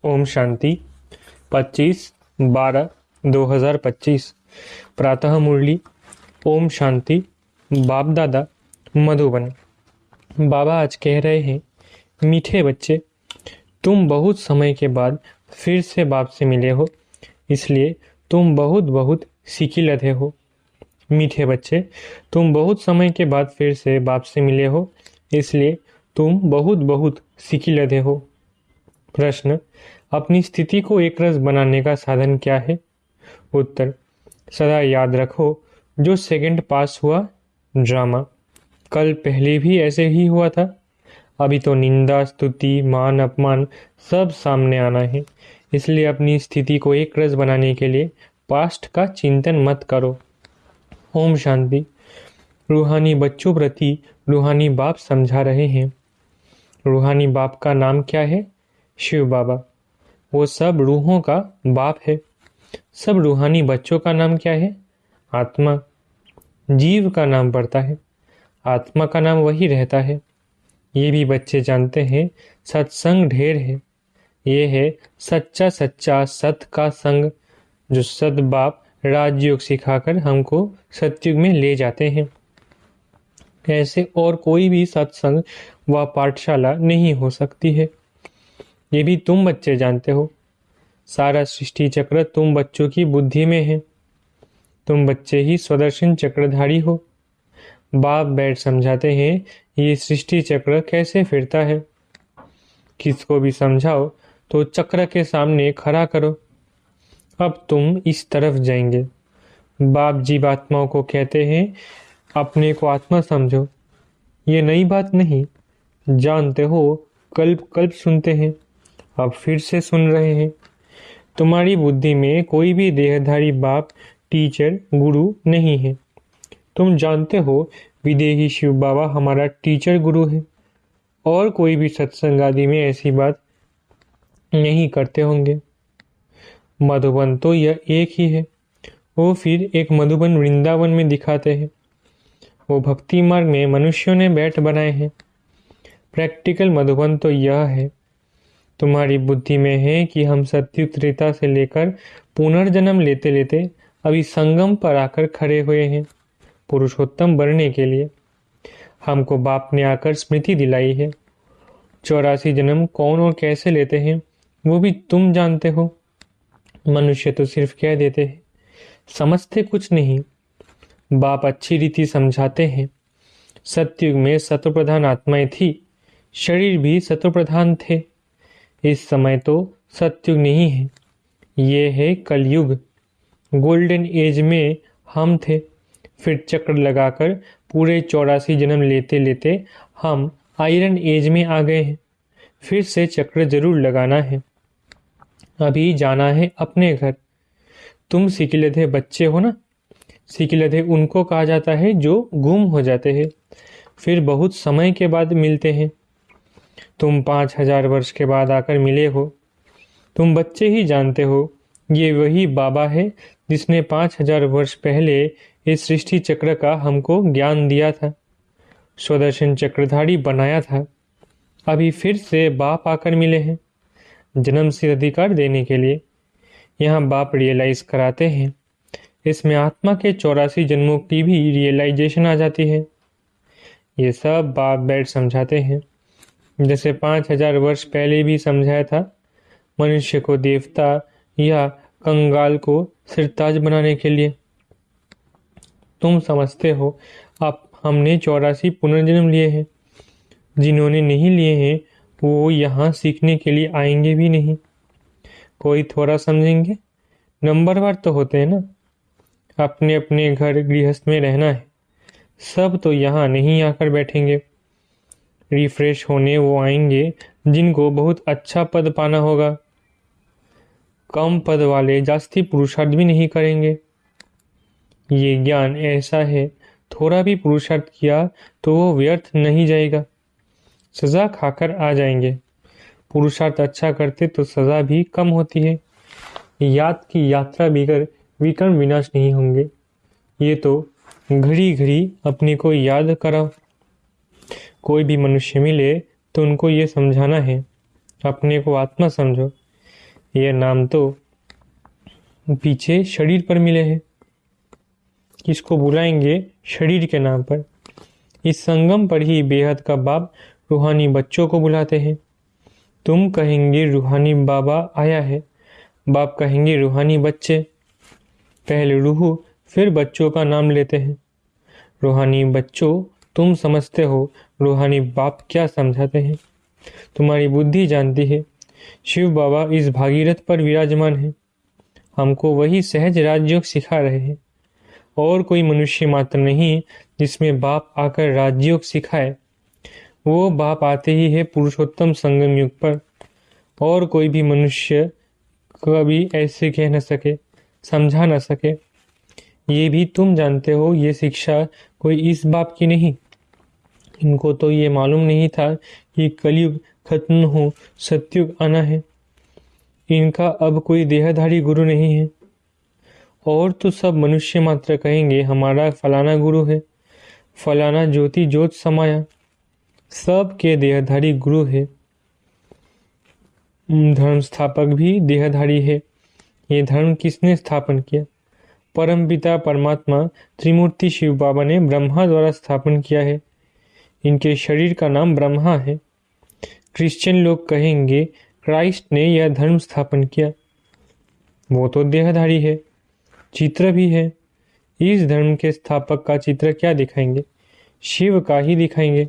ओम शांति 25/12/2025 प्रातः मुरली। ओम शांति। बाप दादा मधुबन। बाबा आज कह रहे हैं, मीठे बच्चे, तुम बहुत समय के बाद फिर से बाप से मिले हो, इसलिए तुम बहुत बहुत सीखी हो। मीठे बच्चे, तुम बहुत समय के बाद फिर से बाप से मिले हो, इसलिए तुम बहुत बहुत सीखी हो। प्रश्न, अपनी स्थिति को एक रस बनाने का साधन क्या है? उत्तर, सदा याद रखो, जो सेकंड पास हुआ ड्रामा, कल पहले भी ऐसे ही हुआ था। अभी तो निंदा, स्तुति, मान, अपमान सब सामने आना है। इसलिए अपनी स्थिति को एक रस बनाने के लिए पास्ट का चिंतन मत करो। ओम शांति। रूहानी बच्चों प्रति रूहानी बाप समझा रहे हैं। रूहानी बाप का नाम क्या है? शिव बाबा। वो सब रूहों का बाप है। सब रूहानी बच्चों का नाम क्या है? आत्मा। जीव का नाम पड़ता है, आत्मा का नाम वही रहता है। ये भी बच्चे जानते हैं, सत्संग ढेर है। ये है सच्चा सच्चा सत का संग, जो सद बाप राजयोग सिखाकर हमको सतयुग में ले जाते हैं। ऐसे और कोई भी सत्संग व पाठशाला नहीं हो सकती है। ये भी तुम बच्चे जानते हो। सारा सृष्टि चक्र तुम बच्चों की बुद्धि में है। तुम बच्चे ही स्वदर्शन चक्रधारी हो। बाप बैठ समझाते हैं, ये सृष्टि चक्र कैसे फिरता है। किसको भी समझाओ तो चक्र के सामने खड़ा करो। अब तुम इस तरफ जाएंगे। बाप जीवात्माओं को कहते हैं, अपने को आत्मा समझो। ये नई बात नहीं, जानते हो, कल्प कल्प सुनते हैं, अब फिर से सुन रहे हैं। तुम्हारी बुद्धि में कोई भी देहधारी बाप, टीचर, गुरु नहीं है। तुम जानते हो, विदेही शिव बाबा हमारा टीचर गुरु है। और कोई भी सत्संग आदि में ऐसी बात नहीं करते होंगे। मधुबन तो यह एक ही है। वो फिर एक मधुबन वृंदावन में दिखाते हैं। वो भक्ति मार्ग में मनुष्यों ने बैठ बनाए हैं। प्रैक्टिकल मधुबन तो यह है। तुम्हारी बुद्धि में है कि हम सत्युग त्रेता से लेकर पुनर्जन्म लेते लेते अभी संगम पर आकर खड़े हुए हैं, पुरुषोत्तम बनने के लिए। हमको बाप ने आकर स्मृति दिलाई है। 84 जन्म कौन और कैसे लेते हैं वो भी तुम जानते हो। मनुष्य तो सिर्फ कह देते हैं, समझते कुछ नहीं। बाप अच्छी रीति समझाते हैं। सत्युग में सत्व प्रधान आत्माएं थी, शरीर भी सत्व प्रधान थे। इस समय तो सत्युग नहीं है, ये है कलयुग। गोल्डन एज में हम थे, फिर चक्र लगाकर पूरे 84 जन्म लेते लेते हम आयरन एज में आ गए हैं। फिर से चक्र जरूर लगाना है। अभी जाना है अपने घर। तुम सिकिलधे बच्चे हो ना। सिकिलधे उनको कहा जाता है जो गुम हो जाते हैं, फिर बहुत समय के बाद मिलते हैं। तुम 5000 वर्ष के बाद आकर मिले हो। तुम बच्चे ही जानते हो, ये वही बाबा है जिसने 5000 वर्ष पहले इस सृष्टि चक्र का हमको ज्ञान दिया था, स्वदर्शन चक्रधारी बनाया था। अभी फिर से बाप आकर मिले हैं, जन्म सिद्ध अधिकार देने के लिए। यहाँ बाप रियलाइज कराते हैं। इसमें आत्मा के 84 जन्मों की भी रियलाइजेशन आ जाती है। ये सब बाप बैठ समझाते हैं। जैसे 5000 वर्ष पहले भी समझाया था, मनुष्य को देवता या कंगाल को सिरताज बनाने के लिए। तुम समझते हो, अब हमने 84 पुनर्जन्म लिए हैं। जिन्होंने नहीं लिए हैं वो यहाँ सीखने के लिए आएंगे भी नहीं। कोई थोड़ा समझेंगे, नंबरवार तो होते हैं ना। अपने अपने घर गृहस्थ में रहना है। सब तो यहाँ नहीं आकर बैठेंगे। रिफ्रेश होने वो आएंगे जिनको बहुत अच्छा पद पाना होगा। कम पद वाले जास्ती पुरुषार्थ भी नहीं करेंगे। ये ज्ञान ऐसा है, थोड़ा भी पुरुषार्थ किया तो वो व्यर्थ नहीं जाएगा, सजा खाकर आ जाएंगे। पुरुषार्थ अच्छा करते तो सजा भी कम होती है। याद की यात्रा बिगर विकर्म विनाश नहीं होंगे। ये तो घड़ी घड़ी अपने को याद कराओ। कोई भी मनुष्य मिले तो उनको ये समझाना है, अपने को आत्मा समझो। ये नाम तो पीछे शरीर पर मिले हैं। किसको बुलाएंगे शरीर के नाम पर। इस संगम पर ही बेहद का बाप रूहानी बच्चों को बुलाते हैं। तुम कहेंगे रूहानी बाबा आया है, बाप कहेंगे रूहानी बच्चे। पहले रूह फिर बच्चों का नाम लेते हैं। रूहानी बच्चों, तुम समझते हो रूहानी बाप क्या समझाते हैं। तुम्हारी बुद्धि जानती है शिव बाबा इस भागीरथ पर विराजमान है। हमको वही सहज राजयोग सिखा रहे हैं। और कोई मनुष्य मात्र नहीं जिसमें बाप आकर राजयोग सिखाए। वो बाप आते ही है पुरुषोत्तम संगम युग पर। और कोई भी मनुष्य कभी ऐसे कह न सके, समझा न सके। ये भी तुम जानते हो ये शिक्षा कोई इस बाप की नहीं। इनको तो ये मालूम नहीं था कि कलयुग खत्म हो सतयुग आना है। इनका अब कोई देहधारी गुरु नहीं है। और तो सब मनुष्य मात्र कहेंगे हमारा फलाना गुरु है, फलाना ज्योति ज्योत समाया। सब के देहधारी गुरु है। धर्म स्थापक भी देहधारी है। ये धर्म किसने स्थापन किया? परमपिता परमात्मा त्रिमूर्ति शिव बाबा ने ब्रह्मा द्वारा स्थापन किया है। इनके शरीर का नाम ब्रह्मा है। क्रिश्चियन लोग कहेंगे क्राइस्ट ने यह धर्म स्थापन किया। वो तो देहधारी है, चित्र भी है। इस धर्म के स्थापक का चित्र क्या दिखाएंगे? शिव का ही दिखाएंगे।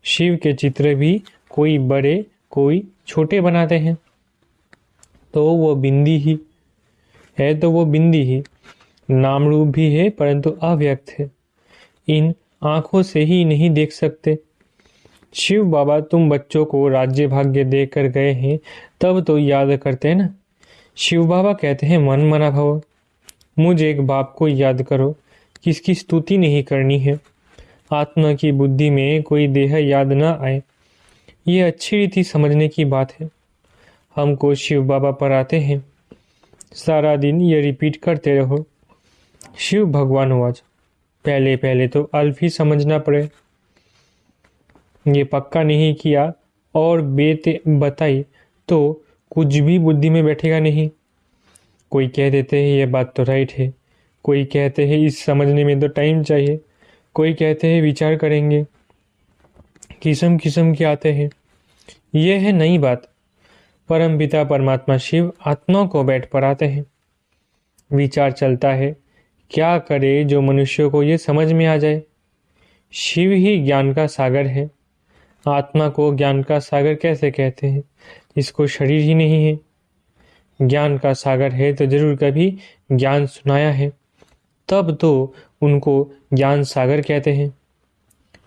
शिव के चित्र भी कोई बड़े कोई छोटे बनाते हैं। तो वो बिंदी ही है, तो वो बिंदी ही नाम रूप भी है परंतु अव्यक्त है। इन आंखों से ही नहीं देख सकते। शिव बाबा तुम बच्चों को राज्य भाग्य देकर गए हैं तब तो याद करते हैं ना। शिव बाबा कहते हैं मन मना भव। मुझ एक बाप को याद करो। किसकी स्तुति नहीं करनी है। आत्मा की बुद्धि में कोई देह याद न आए, ये अच्छी रीति समझने की बात है। हमको शिव बाबा पर आते हैं, सारा दिन ये रिपीट करते रहो शिव भगवान वाच। पहले पहले तो अल्फ ही समझना पड़े। ये पक्का नहीं किया और बेते बताई तो कुछ भी बुद्धि में बैठेगा नहीं। कोई कह देते हैं ये बात तो राइट है, कोई कहते हैं इस समझने में तो टाइम चाहिए, कोई कहते हैं विचार करेंगे। किस्म किस्म के आते हैं। ये है नई बात। परम पिता परमात्मा शिव आत्मा को बैठ पर आते हैं। विचार चलता है क्या करे जो मनुष्यों को ये समझ में आ जाए। शिव ही ज्ञान का सागर है। आत्मा को ज्ञान का सागर कैसे कहते हैं? इसको शरीर ही नहीं है। ज्ञान का सागर है तो जरूर कभी ज्ञान सुनाया है, तब तो उनको ज्ञान सागर कहते हैं।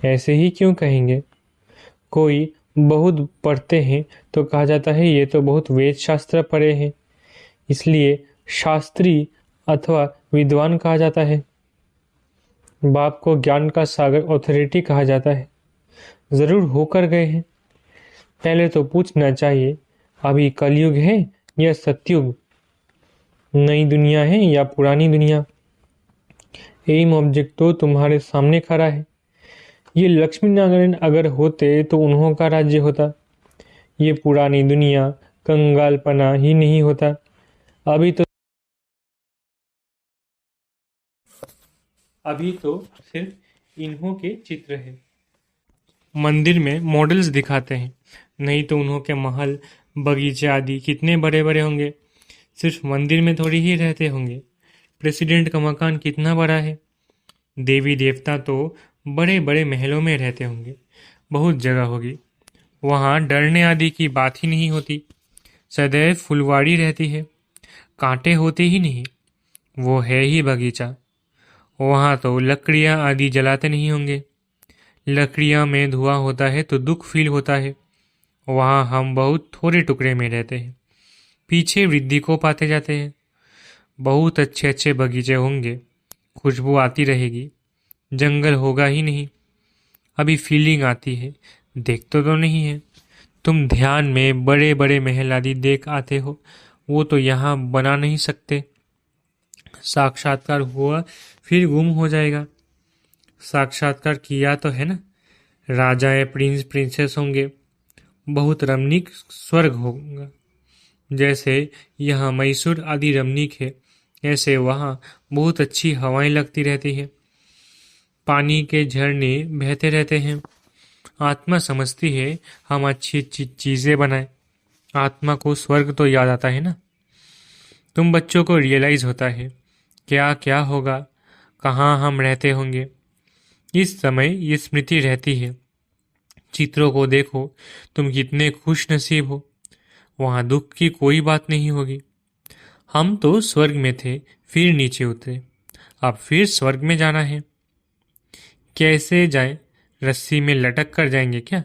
ऐसे ही क्यों कहेंगे? कोई बहुत पढ़ते हैं तो कहा जाता है ये तो बहुत वेद शास्त्र पढ़े हैं, इसलिए शास्त्री अथवा विद्वान कहा जाता है। बाप को ज्ञान का सागर ऑथोरिटी कहा जाता है। जरूर होकर गए हैं। पहले तो पूछना चाहिए अभी कलयुग है या सतयुग, नई दुनिया है या पुरानी दुनिया। एम ऑब्जेक्ट तो तुम्हारे सामने खड़ा है। ये लक्ष्मी नारायण अगर होते तो उन्हों का राज्य होता। ये पुरानी दुनिया कंगालपना ही नहीं होता। अभी तो सिर्फ इन्हों के चित्र है। मंदिर में मॉडल्स दिखाते हैं, नहीं तो उन्हों के महल बगीचे आदि कितने बड़े बड़े होंगे। सिर्फ मंदिर में थोड़ी ही रहते होंगे। प्रेसिडेंट का मकान कितना बड़ा है। देवी देवता तो बड़े बड़े महलों में रहते होंगे, बहुत जगह होगी। वहाँ डरने आदि की बात ही नहीं होती। सदैव फुलवाड़ी रहती है, कांटे होते ही नहीं। वो है ही बगीचा। वहाँ तो लकड़ियाँ आदि जलाते नहीं होंगे। लकड़ियाँ में धुआं होता है तो दुख फील होता है। वहाँ हम बहुत थोड़े टुकड़े में रहते हैं, पीछे वृद्धि को पाते जाते हैं। बहुत अच्छे अच्छे बगीचे होंगे, खुशबू आती रहेगी। जंगल होगा ही नहीं। अभी फीलिंग आती है, देखते तो नहीं है। तुम ध्यान में बड़े बड़े महल आदि देख आते हो, वो तो यहाँ बना नहीं सकते। साक्षात्कार हुआ फिर गुम हो जाएगा। साक्षात्कार किया तो है ना। राजाएं प्रिंस प्रिंसेस होंगे, बहुत रमणीक स्वर्ग होगा। जैसे यहाँ मैसूर आदि रमणीक है, ऐसे वहाँ बहुत अच्छी हवाएं लगती रहती है, पानी के झरने बहते रहते हैं। आत्मा समझती है हम अच्छी अच्छी चीज़ें बनाएं। आत्मा को स्वर्ग तो याद आता है ना। तुम बच्चों को रियलाइज़ होता है क्या क्या होगा, कहाँ हम रहते होंगे। इस समय ये स्मृति रहती है। चित्रों को देखो, तुम कितने खुश नसीब हो। वहाँ दुख की कोई बात नहीं होगी। हम तो स्वर्ग में थे, फिर नीचे उतरे, अब फिर स्वर्ग में जाना है। कैसे जाएं? रस्सी में लटक कर जाएंगे क्या?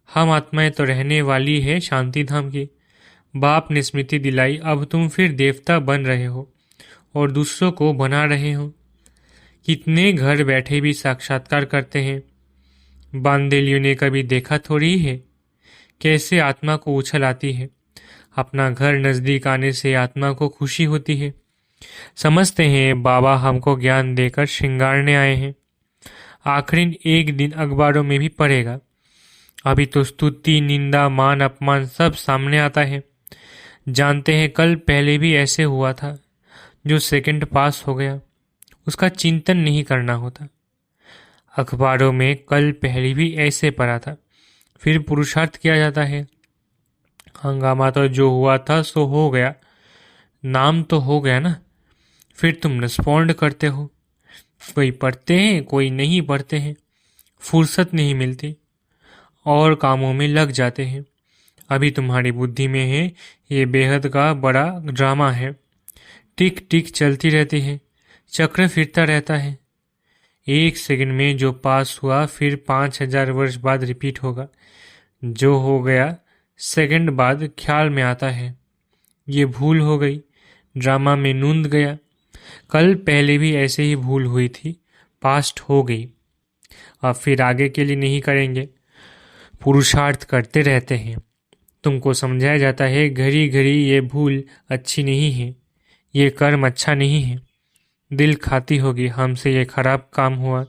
हम आत्माएं तो रहने वाली है शांति धाम की। बाप ने स्मृति दिलाई, अब तुम फिर देवता बन रहे हो और दूसरों को बना रहे हो। कितने घर बैठे भी साक्षात्कार करते हैं। बांदेलियों ने कभी देखा थोड़ी है कैसे आत्मा को उछल आती है। अपना घर नजदीक आने से आत्मा को खुशी होती है। समझते हैं बाबा हमको ज्ञान देकर श्रृंगारने आए हैं। आखिरी एक दिन अखबारों में भी पढ़ेगा। अभी तो स्तुति, निंदा, मान, अपमान सब सामने आता है। जानते हैं कल पहले भी ऐसे हुआ था। जो सेकंड पास हो गया उसका चिंतन नहीं करना होता। अखबारों में कल पहले भी ऐसे पढ़ा था, फिर पुरुषार्थ किया जाता है। हंगामा तो जो हुआ था सो हो गया, नाम तो हो गया ना। फिर तुम रिस्पॉन्ड करते हो। कोई पढ़ते हैं, कोई नहीं पढ़ते हैं। फुर्सत नहीं मिलती और कामों में लग जाते हैं। अभी तुम्हारी बुद्धि में है ये बेहद का बड़ा ड्रामा है। टिक टिक चलती रहती है, चक्र फिरता रहता है। एक सेकंड में जो पास हुआ फिर 5000 वर्ष बाद रिपीट होगा। जो हो गया सेकंड बाद ख्याल में आता है ये भूल हो गई, ड्रामा में नूंद गया। कल पहले भी ऐसे ही भूल हुई थी, पास्ट हो गई। अब फिर आगे के लिए नहीं करेंगे, पुरुषार्थ करते रहते हैं। तुमको समझाया जाता है घड़ी घड़ी ये भूल अच्छी नहीं है, ये कर्म अच्छा नहीं है। दिल खाती होगी हमसे ये खराब काम हुआ।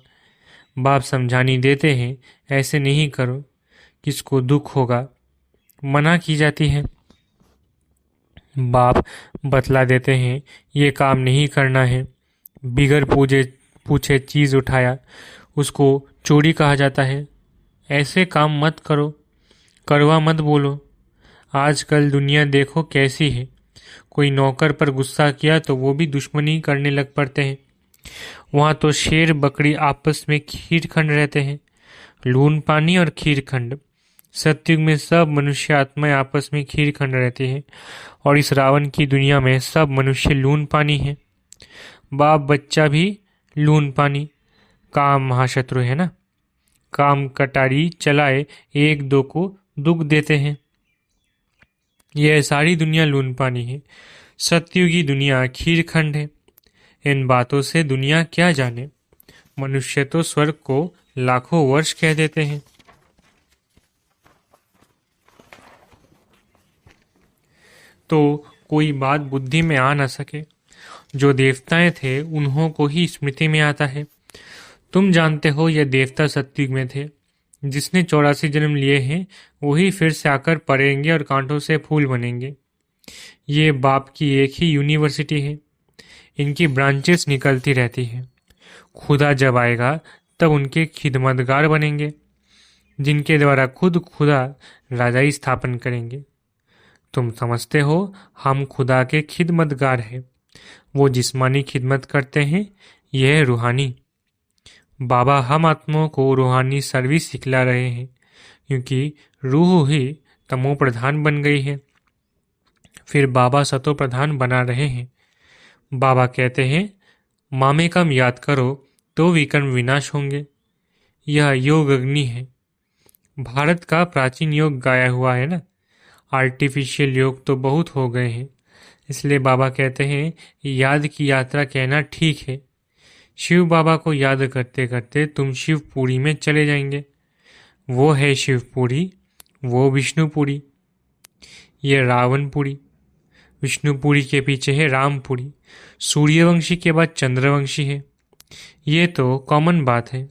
बाप समझानी देते हैं ऐसे नहीं करो, किसको दुख होगा। मना की जाती है। बाप बतला देते हैं ये काम नहीं करना है। बिगर पूछे चीज़ उठाया उसको चोरी कहा जाता है। ऐसे काम मत करो, करवा मत बोलो। आजकल दुनिया देखो कैसी है। कोई नौकर पर गुस्सा किया तो वो भी दुश्मनी करने लग पड़ते हैं। वहाँ तो शेर बकरी आपस में खीरखंड रहते हैं, लून पानी और खीरखंड। सतयुग में सब मनुष्य आत्माएं आपस में खीरखंड रहते हैं और इस रावण की दुनिया में सब मनुष्य लून पानी है। बाप बच्चा भी लून पानी। काम महाशत्रु है ना। काम कटारी चलाए एक दो को दुख देते हैं। यह सारी दुनिया लून पानी है। सतयुगी दुनिया खीरखंड है। इन बातों से दुनिया क्या जाने। मनुष्य तो स्वर्ग को लाखों वर्ष कह देते हैं। तो कोई बात बुद्धि में आ न सके। जो देवताएं थे उन्हों को ही स्मृति में आता है। तुम जानते हो ये देवता सतयुग में थे। जिसने 84 जन्म लिए हैं वही फिर से आकर पड़ेंगे और कांटों से फूल बनेंगे। ये बाप की एक ही यूनिवर्सिटी है। इनकी ब्रांचेस निकलती रहती हैं। खुदा जब आएगा तब उनके खिदमतगार बनेंगे, जिनके द्वारा खुद खुदा राजाई स्थापन करेंगे। तुम समझते हो हम खुदा के खिदमतगार हैं। वो जिस्मानी खिदमत करते हैं, यह रूहानी। बाबा हम आत्माओं को रूहानी सर्विस सिखला रहे हैं, क्योंकि रूह ही तमो प्रधान बन गई है। फिर बाबा सतो प्रधान बना रहे हैं। बाबा कहते हैं मामे कम याद करो तो विकर्म विनाश होंगे। यह योग अग्नि है। भारत का प्राचीन योग गाया हुआ है ना। आर्टिफिशियल योग तो बहुत हो गए हैं, इसलिए बाबा कहते हैं याद की यात्रा कहना ठीक है। शिव बाबा को याद करते करते तुम शिवपुरी में चले जाएंगे। वो है शिवपुरी, वो विष्णुपुरी। ये रावणपुरी। विष्णुपुरी के पीछे है रामपुरी। सूर्यवंशी के बाद चंद्रवंशी है। ये तो कॉमन बात है।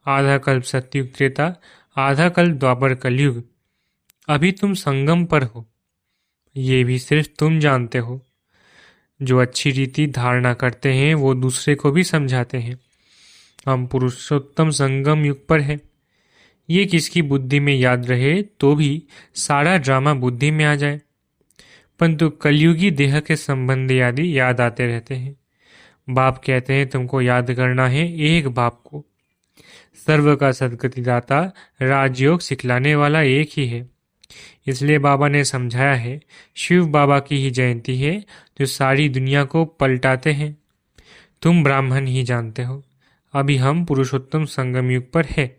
आधा कल्प सतयुग त्रेता, आधा कल्प द्वापर कलयुग। अभी तुम संगम पर हो। ये भी सिर्फ तुम जानते हो। जो अच्छी रीति धारणा करते हैं वो दूसरे को भी समझाते हैं। हम पुरुषोत्तम संगम युग पर हैं। ये किसकी बुद्धि में याद रहे तो भी सारा ड्रामा बुद्धि में आ जाए, परंतु कलयुगी देह के संबंध आदि याद आते रहते हैं। बाप कहते हैं तुमको याद करना है एक बाप को। सर्व का सद्गतिदाता राजयोग सिखलाने वाला एक ही है। इसलिए बाबा ने समझाया है, शिव बाबा की ही जयंती है जो सारी दुनिया को पलटाते हैं। तुम ब्राह्मण ही जानते हो। अभी हम पुरुषोत्तम संगम युग पर है।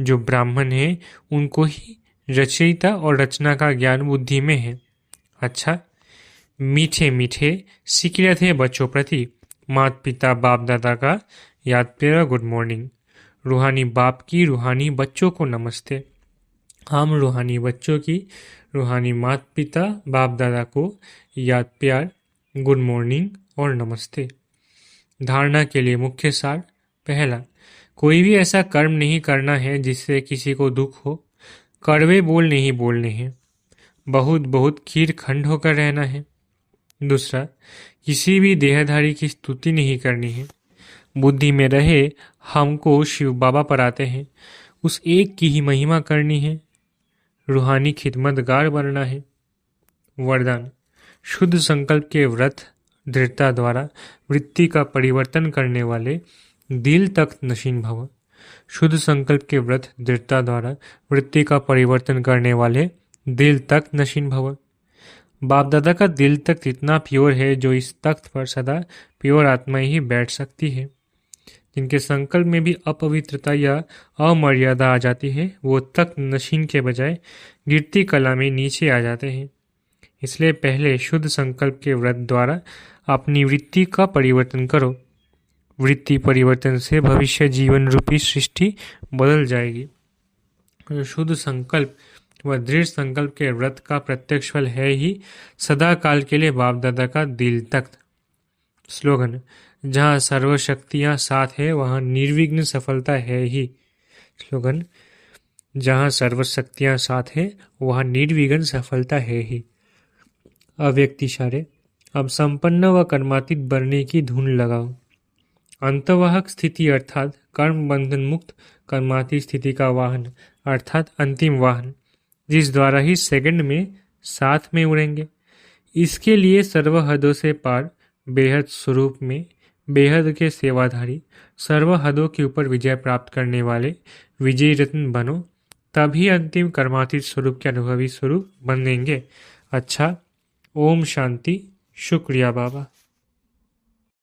जो ब्राह्मण है उनको ही रचयिता और रचना का ज्ञान बुद्धि में है। अच्छा, मीठे मीठे सिकिरत है बच्चों प्रति माता पिता बाप दादा का याद प्यारा गुड मॉर्निंग। रूहानी बाप की रूहानी बच्चों को नमस्ते। हम रूहानी बच्चों की रूहानी माता पिता बाप दादा को याद प्यार गुड मॉर्निंग और नमस्ते। धारणा के लिए मुख्य सार। पहला, कोई भी ऐसा कर्म नहीं करना है जिससे किसी को दुख हो। कड़वे बोल नहीं बोलने हैं। बहुत बहुत खीर खंड होकर रहना है। दूसरा, किसी भी देहधारी की स्तुति नहीं करनी है। बुद्धि में रहे हमको शिव बाबा पर आते हैं, उस एक की ही महिमा करनी है। रूहानी खिदमतगार बनना है। वरदान, शुद्ध संकल्प के व्रत दृढ़ता द्वारा वृत्ति का परिवर्तन करने वाले दिल तक नशीन भव। शुद्ध संकल्प के व्रत दृढ़ता द्वारा वृत्ति का परिवर्तन करने वाले दिल तक नशीन भव। बाप दादा का दिल तक इतना प्योर है जो इस तख्त पर सदा प्योर आत्मा ही बैठ सकती है। जिनके संकल्प में भी अपवित्रता या अमर्यादा आ जाती है वो तख्त नशीन के बजाय गिरती कला में नीचे आ जाते हैं। इसलिए पहले शुद्ध संकल्प के व्रत द्वारा अपनी वृत्ति का परिवर्तन करो। वृत्ति परिवर्तन से भविष्य जीवन रूपी सृष्टि बदल जाएगी। शुद्ध संकल्प व दृढ़ संकल्प के व्रत का प्रत्यक्ष फल है ही सदा काल के लिए बाप दादा का दिल तख्त। स्लोगन, जहाँ सर्वशक्तियाँ साथ है वहाँ निर्विघ्न सफलता है ही। स्लोगन, जहाँ सर्वशक्तियाँ साथ है वहाँ निर्विघ्न सफलता है ही। अव्यक्त इशारे। अब संपन्न व कर्मातीत बनने की धुन लगाओ। अंतवाहक स्थिति अर्थात कर्म बंधन मुक्त कर्मातीत स्थिति का वाहन अर्थात अंतिम वाहन, जिस द्वारा ही सेकंड में साथ में उड़ेंगे। इसके लिए सर्व हदों से पार बेहद स्वरूप में बेहद के सेवाधारी सर्व हदों के ऊपर विजय प्राप्त करने वाले विजयी रत्न बनो, तभी अंतिम कर्मातीत स्वरूप के अनुभवी स्वरूप बनेंगे। अच्छा, ओम शांति। शुक्रिया बाबा।